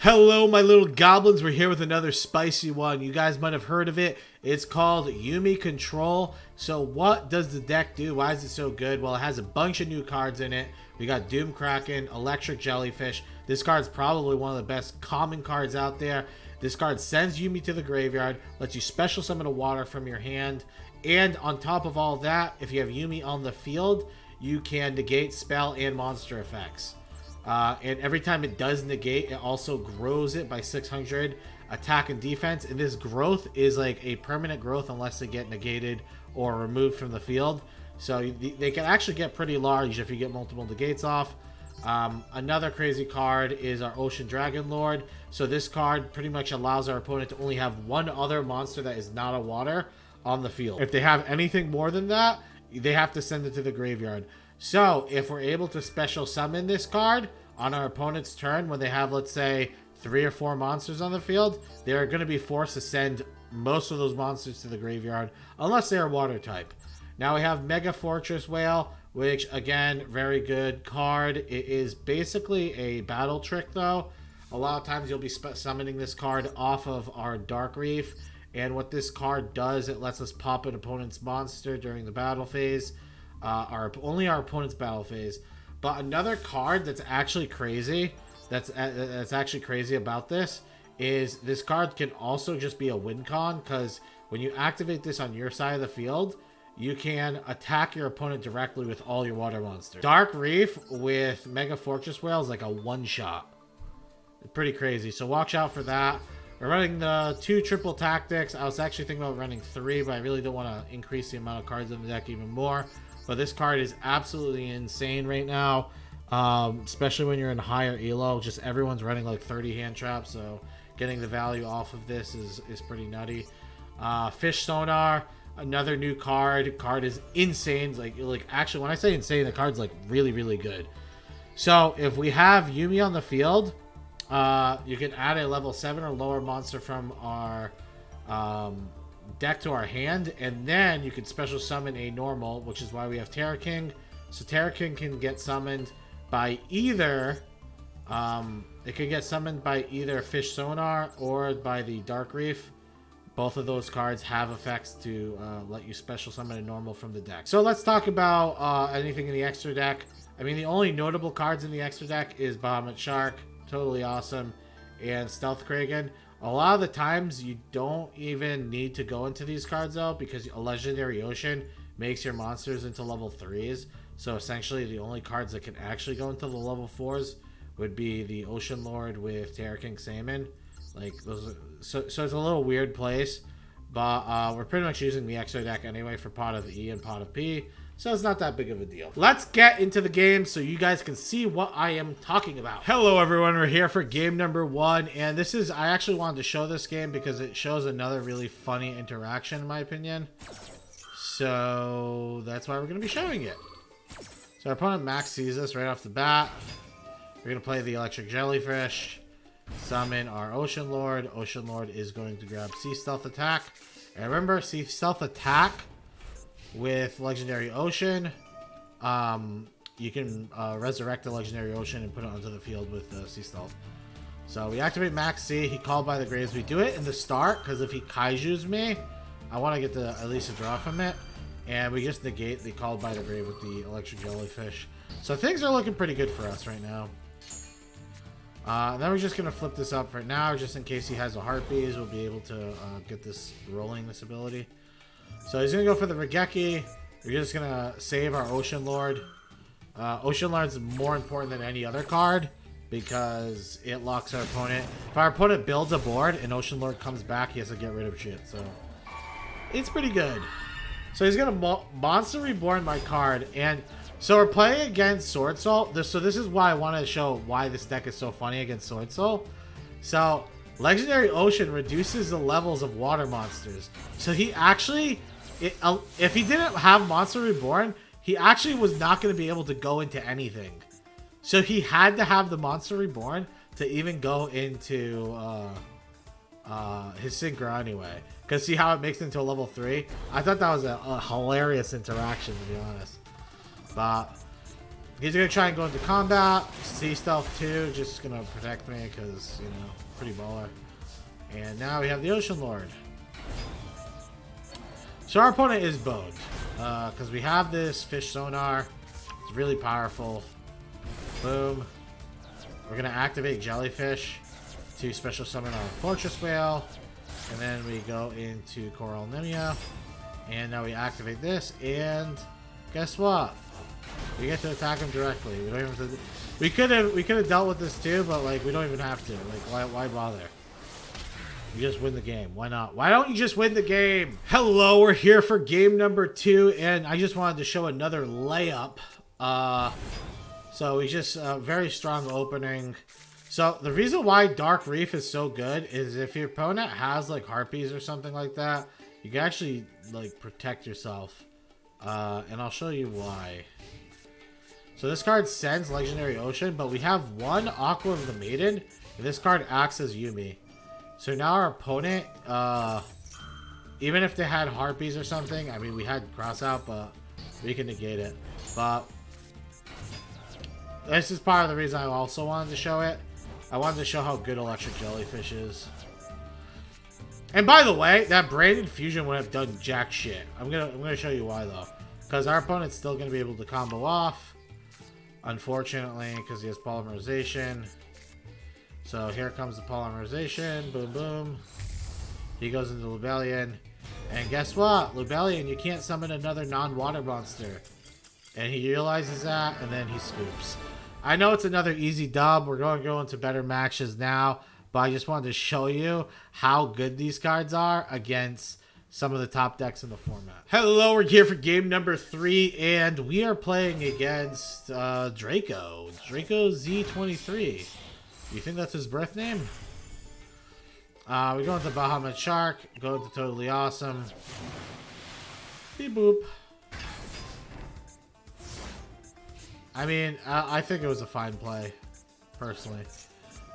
Hello, my little goblins. We're here with another spicy one. You guys might have heard of it. It's called Yuumi Control. So what does the deck do? Why is it so good? Well, it has a bunch of new cards in it. We got Doom Kraken, Electric Jellyfish. This card's probably one of the best common cards out there. This card sends Yuumi to the graveyard, lets you special summon a water from your hand. And on top of all that, if you have Yuumi on the field, you can negate spell and monster effects. And every time it does negate, it also grows it by 600 attack and defense. And this growth is like a permanent growth unless they get negated or removed from the field. So they can actually get pretty large if you get multiple negates off. Another crazy card is our Ocean Dragon Lord. So this card pretty much allows our opponent to only have one other monster that is not a water on the field. If they have anything more than that, they have to send it to the graveyard. So if we're able to special summon this card on our opponent's turn when they have, let's say, 3 or 4 monsters on the field, they're going to be forced to send most of those monsters to the graveyard unless they are water type. Now we have Mega Fortress Whale, which again, very good card. It is basically a battle trick though. A lot of times you'll be summoning this card off of our Dark Reef, and what this card does, it lets us pop an opponent's monster during the battle phase. Only our opponent's battle phase. But another card that's actually crazy, that's actually crazy about this, is this card can also just be a win con, because when you activate this on your side of the field, you can attack your opponent directly with all your water monsters. Dark Reef with Mega Fortress Whale is like a one-shot. Pretty crazy, so watch out for that. We're running the 2 triple tactics. I was actually thinking about running 3, but I really don't want to increase the amount of cards in the deck even more. But this card is absolutely insane right now, especially when you're in higher elo. Just everyone's running like 30 hand traps, so getting the value off of this is pretty nutty. Fish Sonar, another new card. Card is insane. Like actually, when I say insane, the card's like really, really good. So if we have Yuumi on the field, you can add a level 7 or lower monster from our deck to our hand, and then you can special summon a normal, which is why we have Terra King. So Terra King can get summoned by either Fish Sonar or by the Dark Reef. Both of those cards have effects to let you special summon a normal from the deck. So let's talk about anything in the extra deck. I mean, the only notable cards in the extra deck is Bahamut Shark, totally awesome, and Stealth Kraken. A lot of the times you don't even need to go into these cards though, because a Legendary Ocean makes your monsters into level 3s. So essentially the only cards that can actually go into the level 4s would be the Ocean Lord with Terra King Salmon. Like those, so it's a little weird place, but we're pretty much using the extra deck anyway for Pot of E and Pot of P. So it's not that big of a deal. Let's get into the game so you guys can see what I am talking about. Hello everyone, we're here for game number 1, and this is, I actually wanted to show this game because it shows another really funny interaction in my opinion. So that's why we're going to be showing it. So our opponent Max sees us right off the bat. We're going to play the Electric Jellyfish, summon our Ocean Lord. Ocean Lord is going to grab Sea Stealth Attack. And remember, Sea Stealth Attack with Legendary Ocean, you can resurrect the Legendary Ocean and put it onto the field with Sea Stealth. So we activate Max C. He called by the graves. We do it in the start because if he Kaijus me, I want to get at least a draw from it. And we just negate the called by the grave with the Electric Jellyfish. So things are looking pretty good for us right now. Then we're just going to flip this up for now, just in case he has a Heartbeat. We'll be able to get this rolling, this ability. So he's going to go for the Regeki. We're just going to save our Ocean Lord. Ocean Lord's more important than any other card because it locks our opponent. If our opponent builds a board and Ocean Lord comes back, he has to get rid of shit. So it's pretty good. So he's going to Monster Reborn my card. And so we're playing against Sword Soul. So this is why I wanted to show why this deck is so funny against Sword Soul. So Legendary Ocean reduces the levels of water monsters. So he actually, if he didn't have Monster Reborn, he actually was not going to be able to go into anything. So he had to have the Monster Reborn to even go into his Synchro anyway. Because see how it makes it into a level 3? I thought that was a hilarious interaction, to be honest. But He's gonna try and go into combat. Sea Stealth 2, just gonna protect me because, you know, pretty baller. And now we have the Ocean Lord. So our opponent is boned. Because we have this fish sonar. It's really powerful. Boom. We're gonna activate Jellyfish to special summon our Fortress Whale. And then we go into Coral Nemia. And now we activate this. And guess what? We get to attack him directly. We don't even have to. We could have dealt with this too, but like we don't even have to. Like why bother? You just win the game. Why not? Why don't you just win the game? Hello, we're here for game number 2, and I just wanted to show another layup. So we just very strong opening. So the reason why Dark Reef is so good is if your opponent has like harpies or something like that, you can actually like protect yourself. And I'll show you why. So this card sends Legendary Ocean, but we have one Aqua of the Maiden, and this card acts as Yumi. So now our opponent, even if they had harpies or something, I mean we had cross out, but we can negate it. But this is part of the reason I also wanted to show it. I wanted to show how good Electric Jellyfish is. And by the way, that Branded Fusion would have done jack shit. I'm gonna show you why though. Because our opponent's still gonna be able to combo off. Unfortunately, because he has polymerization. So here comes the polymerization. Boom boom. He goes into Lubellion. And guess what? Lubellion, you can't summon another non-water monster. And he realizes that, and then he scoops. I know it's another easy dub. We're going to go into better matches now. But I just wanted to show you how good these cards are against some of the top decks in the format. Hello, we're here for game number 3, and we are playing against Draco. Draco Z23. You think that's his birth name? We go into Bahamut Shark. Go into Totally Awesome. Beep boop. I mean, I think it was a fine play, personally.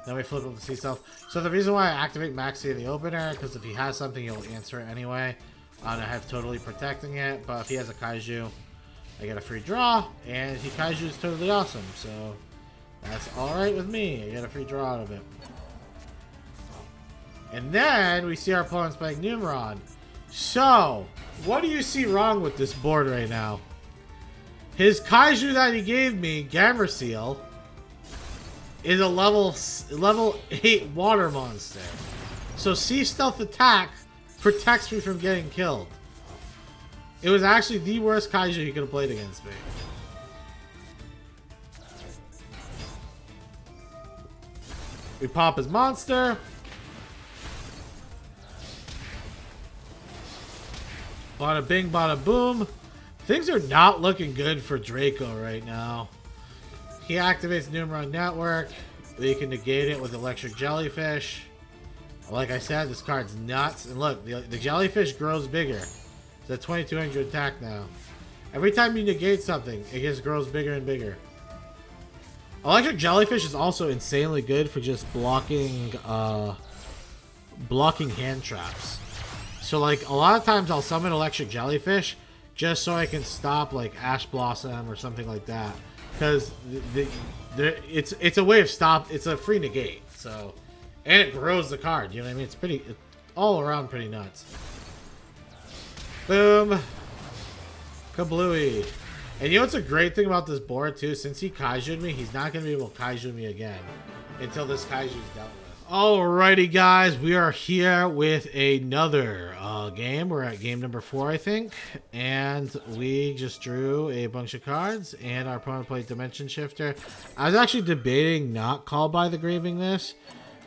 Then we flip up the Sea Stealth. So the reason why I activate Maxi in the opener, because if he has something, he'll answer it anyway. And I have Totally protecting it. But if he has a Kaiju, I get a free draw. And he Kaiju is Totally Awesome. So that's alright with me. I get a free draw out of it. And then we see our opponents playing Numeron. So, what do you see wrong with this board right now? His Kaiju that he gave me, Gammerseal, is a level 8 water monster. So Sea Stealth attack protects me from getting killed. It was actually the worst Kaiju he could have played against me. We pop his monster. Bada bing, bada boom. Things are not looking good for Draco right now. He activates Numeron Network. We can negate it with Electric Jellyfish. Like I said, this card's nuts. And look, the Jellyfish grows bigger. It's at 2200 attack now. Every time you negate something, it just grows bigger and bigger. Electric Jellyfish is also insanely good for just blocking hand traps. So like a lot of times I'll summon Electric Jellyfish just so I can stop like Ash Blossom or something like that. Because it's a way of stop. It's a free negate. So, and it grows the card. You know what I mean? It's all around pretty nuts. Boom. Kablooey. And you know what's a great thing about this board too? Since he Kaiju'd me, he's not going to be able to Kaiju me again until this Kaiju's dealt with. Alrighty guys, we are here with another game. We're at game number 4, I think. And we just drew a bunch of cards and our opponent played Dimension Shifter. I was actually debating not Call by the Graving this.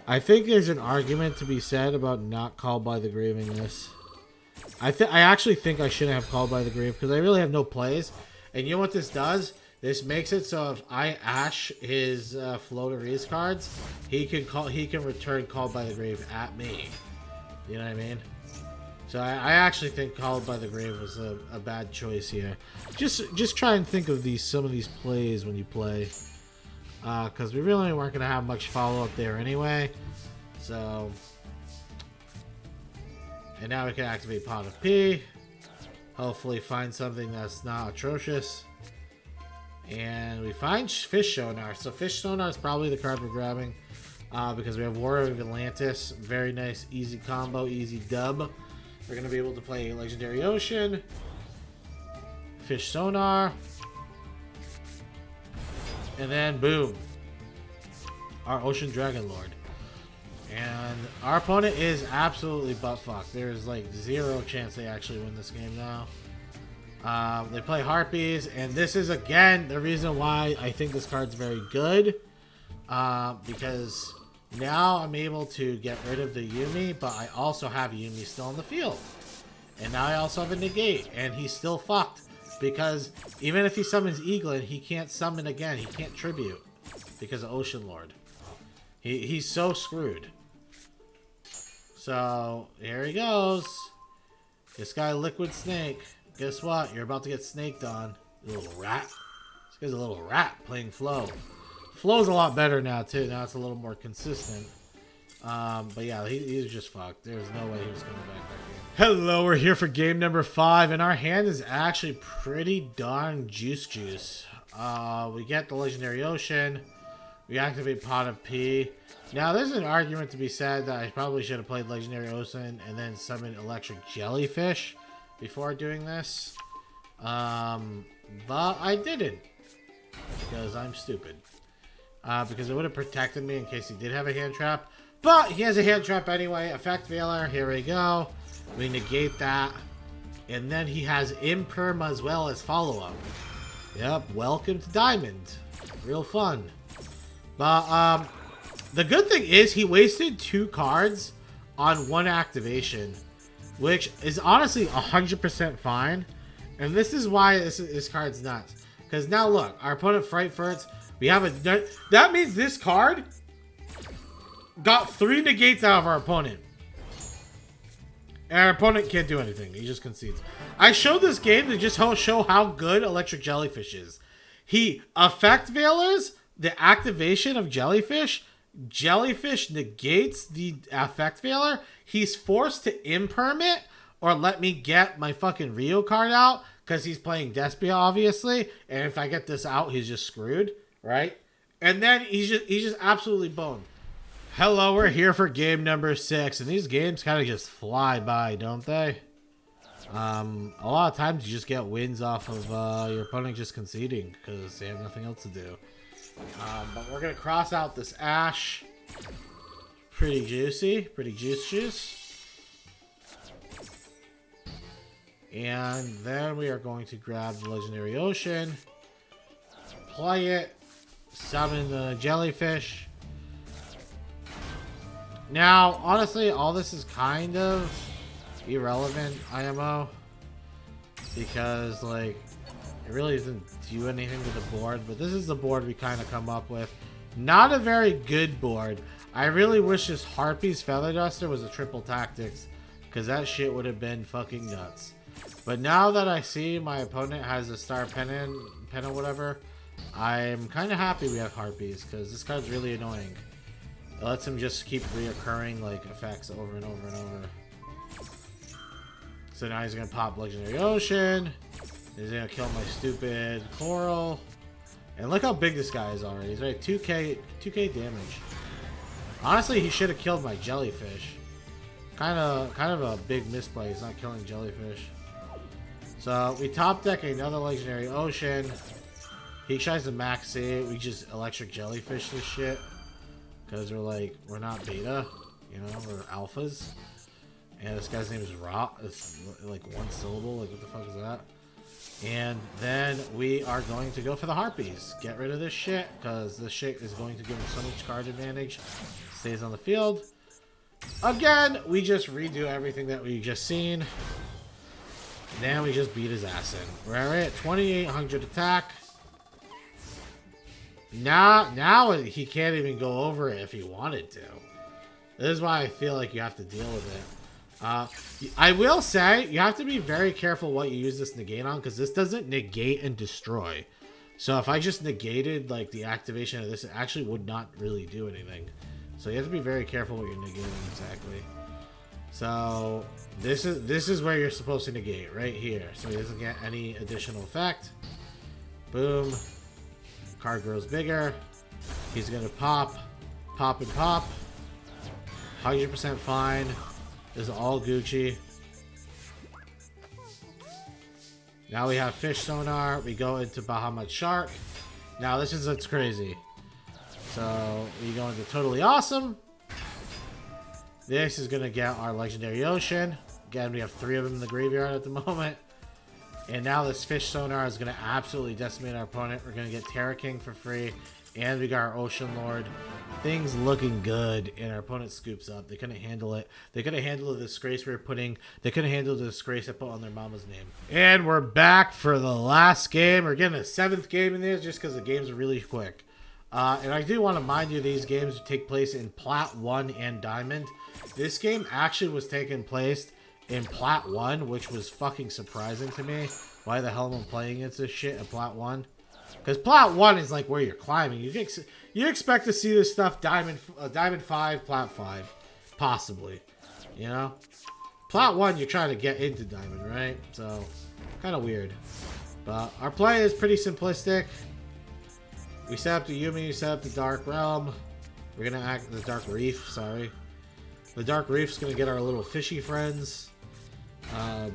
I think there's an argument to be said about not Call by the Graving this. I actually think I shouldn't have Called by the Grave because I really have no plays. And you know what this does? This makes it so if I Ash his Floateries cards, he can return Called by the Grave at me. You know what I mean? So I actually think Called by the Grave was a bad choice here. Just try and think of some of these plays when you play, because we really weren't gonna have much follow up there anyway. So, and now we can activate Pot of P. Hopefully find something that's not atrocious. And we find Fish Sonar. So Fish Sonar is probably the card we're grabbing. Because we have War of Atlantis. Very nice, easy combo, easy dub. We're going to be able to play Legendary Ocean. Fish Sonar. And then, boom. Our Ocean Dragon Lord. And our opponent is absolutely butt-fucked. There's like 0 chance they actually win this game now. They play Harpies, and this is, again, the reason why I think this card's very good. Because now I'm able to get rid of the Yumi, but I also have Yumi still in the field. And now I also have a negate, and he's still fucked. Because even if he summons Eaglin, he can't summon again. He can't tribute because of Ocean Lord. He's so screwed. So, here he goes. This guy, Liquid Snake. Guess what? You're about to get snaked on. You little rat. This guy's a little rat playing Flow. Flow's a lot better now, too. Now it's a little more consistent. But yeah, he's just fucked. There's no way he was coming back that game. Hello, we're here for game number 5, and our hand is actually pretty darn juice. We get the Legendary Ocean. We activate Pot of P. Now, there's an argument to be said that I probably should have played Legendary Ocean and then summoned Electric Jellyfish before doing this. But I didn't. Because I'm stupid. Because it would have protected me in case he did have a hand trap. But he has a hand trap anyway. Effect Veiler. Here we go. We negate that. And then he has Imperm as well as follow-up. Yep. Welcome to Diamond. Real fun. But the good thing is he wasted 2 cards on 1 activation. Which is honestly 100% fine. And this is why this card's nuts. Because now look. Our opponent Fright Furts. We have a... That means this card got 3 negates out of our opponent. And our opponent can't do anything. He just concedes. I showed this game to just show how good Electric Jellyfish is. He Effect Veilers the activation of Jellyfish. Jellyfish negates the Effect Veiler. He's forced to imperm it or let me get my fucking Rio card out because he's playing Despia, obviously. And if I get this out, he's just screwed, right? And then he's just absolutely boned. Hello, we're here for game number 6, and these games kind of just fly by, don't they? A lot of times you just get wins off of your opponent just conceding because they have nothing else to do. But we're gonna cross out this Ash. Pretty juicy, pretty juice. And then we are going to grab the Legendary Ocean, play it, summon the Jellyfish. Now, honestly, all this is kind of irrelevant, IMO, because, like, it really doesn't do anything to the board, but this is the board we kind of come up with. Not a very good board. I really wish this Harpy's Feather Duster was a triple tactics, because that shit would have been fucking nuts. But now that I see my opponent has a Star Pennant or whatever, I'm kind of happy we have Harpies, because this card's really annoying. It lets him just keep reoccurring like effects over and over and over. So now he's gonna pop Legendary Ocean. He's gonna kill my stupid Coral. And look how big this guy is already. He's like 2k damage. Honestly, he should have killed my Jellyfish. Kind of a big misplay. He's not killing Jellyfish. So we top deck another Legendary Ocean. He tries to max it. We just Electric Jellyfish this shit. Because we're not beta, you know, we're alphas. And this guy's name is Ra. It's like 1 syllable, like what the fuck is that? And then we are going to go for the Harpies. Get rid of this shit, because this shit is going to give him so much card advantage. Stays on the field. Again, we just redo everything that we just seen. Then we just beat his ass in. We're at 2800 attack. Now he can't even go over it if he wanted to. This is why I feel like you have to deal with it. I will say, you have to be very careful what you use this negate on, because this doesn't negate and destroy. So if I just negated like the activation of this, it actually would not really do anything. So you have to be very careful what you're negating exactly. So this is where you're supposed to negate, right here. So he doesn't get any additional effect. Boom. card grows bigger. He's gonna pop, pop and pop. 100% fine. This is all Gucci. Now we have fish sonar. We go into Bahamut shark. Now this is what's crazy. So we go into totally awesome. This is gonna get our legendary ocean. Again, we have 3 of them in the graveyard at the moment. And now this fish sonar is gonna absolutely decimate our opponent. We're gonna get Terra King for free. And we got our Ocean Lord. Things looking good, and our opponent scoops up. They couldn't handle it. They couldn't handle the disgrace we were putting. They couldn't handle the disgrace I put on their mama's name. And we're back for the last game. We're getting a 7th game in this just because the games are really quick. And I do want to mind you, these games take place in Plat 1 and Diamond. This game actually was taking place in Plat 1, which was fucking surprising to me. Why the hell am I playing against this shit at Plat 1? Because Plat 1 is like where you're climbing. You expect to see this stuff Diamond 5, Plat 5. Possibly. You know? Plat 1, you're trying to get into Diamond, right? So, kind of weird. But our play is pretty simplistic. We set up the Yumi, we set up the Dark Realm. We're going to act the Dark Reef, sorry. The Dark Reef's going to get our little fishy friends.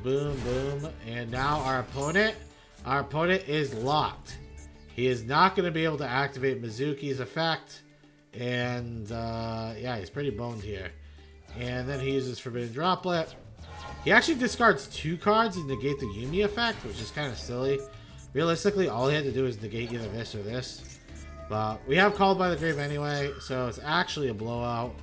Boom, boom. And now our opponent is locked. He is not going to be able to activate Mizuki's effect. And, yeah, he's pretty boned here. And then he uses Forbidden Droplet. He actually discards 2 cards and negate the Yumi effect, which is kind of silly. Realistically, all he had to do is negate either this or this. But we have Called by the Grave anyway, so it's actually a blowout.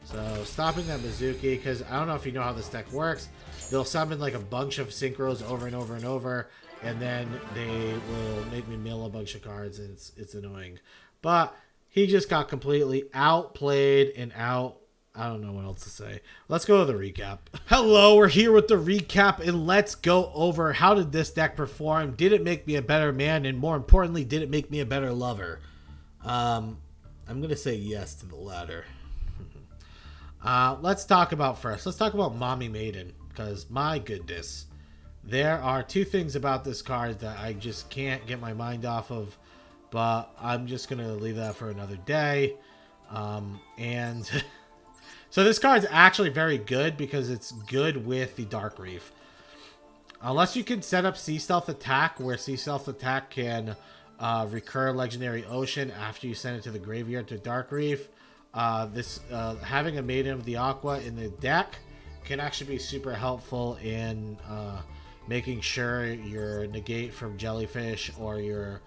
So, stopping that Mizuki, because I don't know if you know how this deck works. They'll summon like a bunch of synchros over and over and over. And then they will make me mill a bunch of cards, and it's annoying. But he just got completely outplayed and out. I don't know what else to say. Let's go to the recap. Hello, we're here with the recap, and let's go over how did this deck perform. Did it make me a better man? And more importantly, did it make me a better lover? I'm going to say yes to the latter. Let's talk about first. Let's talk about Mommy Maiden, because my goodness. There are 2 things about this card that I just can't get my mind off of, but I'm just going to leave that for another day. And so this card's actually very good because it's good with the Dark Reef. Unless you can set up Sea Stealth Attack, where Sea Stealth Attack can recur Legendary Ocean after you send it to the graveyard to Dark Reef. Having a Maiden of the Aqua in the deck can actually be super helpful in making sure your negate from Jellyfish or your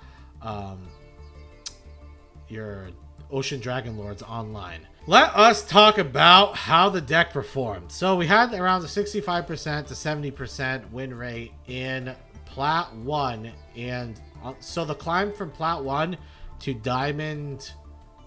Ocean Dragon Lord's online. Let us talk about how the deck performed. So we had around a 65% to 70% win rate in Plat 1. And so the climb from Plat 1 to Diamond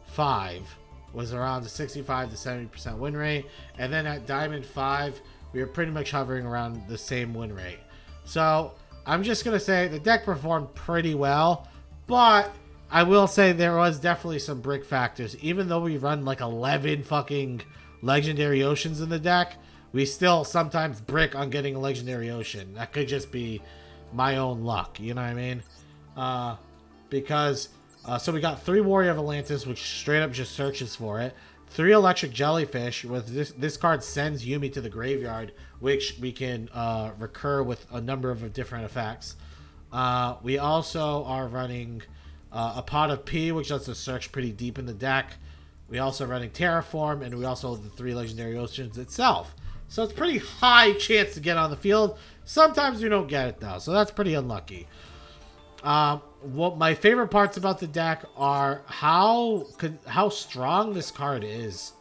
5 was around a 65 to 70% win rate. And then at Diamond 5, we were pretty much hovering around the same win rate. So I'm just going to say the deck performed pretty well, but I will say there was definitely some brick factors. Even though we run like 11 fucking Legendary Oceans in the deck, we still sometimes brick on getting a Legendary Ocean. That could just be my own luck, you know what I mean? So we got 3 Warrior of Atlantis, which straight up just searches for it. 3 Electric Jellyfish, with this card sends Yumi to the graveyard, which we can recur with a number of different effects. We also are running a Pot of P, which lets us search pretty deep in the deck. We also are running Terraform, and we also have the 3 Legendary Oceans itself. So it's pretty high chance to get on the field. Sometimes we don't get it, though, so that's pretty unlucky. What my favorite parts about the deck are how strong this card is.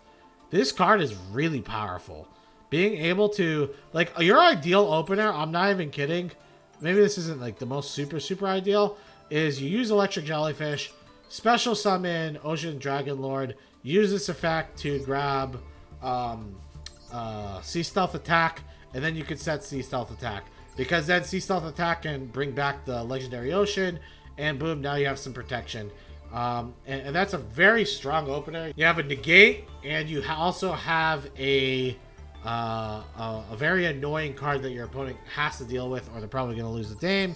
This card is really powerful. Being able to, like, your ideal opener, I'm not even kidding, maybe this isn't like the most super ideal, is you use Electric Jellyfish, special summon Ocean Dragon Lord, use this effect to grab Sea Stealth Attack, and then you can set Sea Stealth Attack. Because then Sea Stealth Attack can bring back the Legendary Ocean, and boom, now you have some protection. And that's a very strong opener. You have a negate, and you also have a very annoying card that your opponent has to deal with, or they're probably going to lose the game.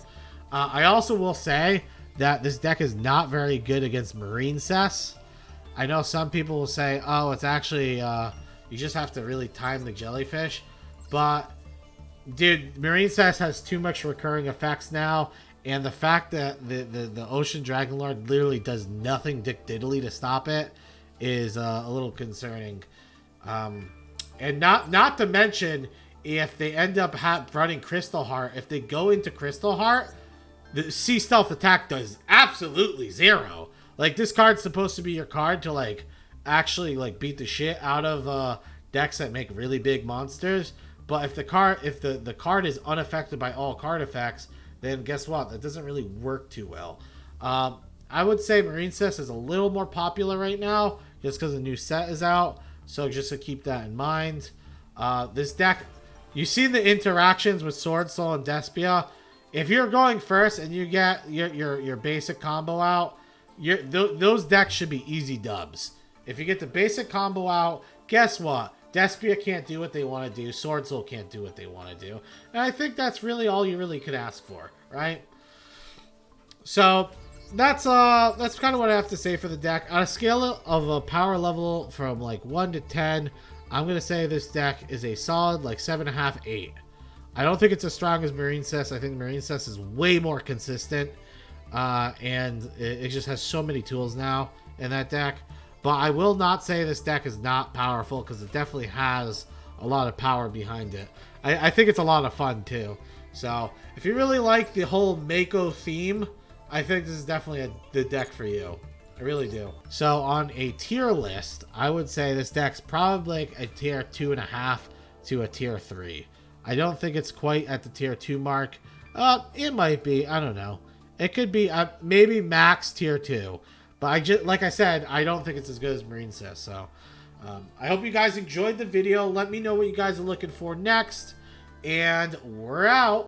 I also will say that this deck is not very good against MENACE. I know some people will say, oh, it's actually, you just have to really time the jellyfish. But, dude, MENACE has too much recurring effects now. And the fact that the Ocean Dragonlord literally does nothing dick diddly to stop it is a little concerning. And not to mention, if they end up running Crystal Heart, if they go into Crystal Heart, the Sea Stealth attack does absolutely zero. Like, this card's supposed to be your card to, like, actually, like, beat the shit out of decks that make really big monsters. But if the card is unaffected by all card effects, then guess what? That doesn't really work too well. I would say MENACE is a little more popular right now, just because the new set is out. So just to keep that in mind. This deck, you see the interactions with Sword Soul and Despia. If you're going first and you get your basic combo out, those decks should be easy dubs. If you get the basic combo out, guess what? Despia can't do what they want to do. Sword Soul can't do what they want to do. And I think that's really all you really could ask for, right? So that's kind of what I have to say for the deck. On a scale of a power level from like 1 to 10, I'm going to say this deck is a solid like 7.5, 8. I don't think it's as strong as MENACE. I think MENACE is way more consistent. And it just has so many tools now in that deck. But I will not say this deck is not powerful, because it definitely has a lot of power behind it. I think it's a lot of fun too. So if you really like the whole Mako theme, I think this is definitely the deck for you. I really do. So on a tier list, I would say this deck's probably like a tier 2.5 to a tier 3. I don't think it's quite at the tier 2 mark. It might be. I don't know. It could be maybe max tier 2. But like I said, I don't think it's as good as MENACE. So I hope you guys enjoyed the video. Let me know what you guys are looking for next. And we're out.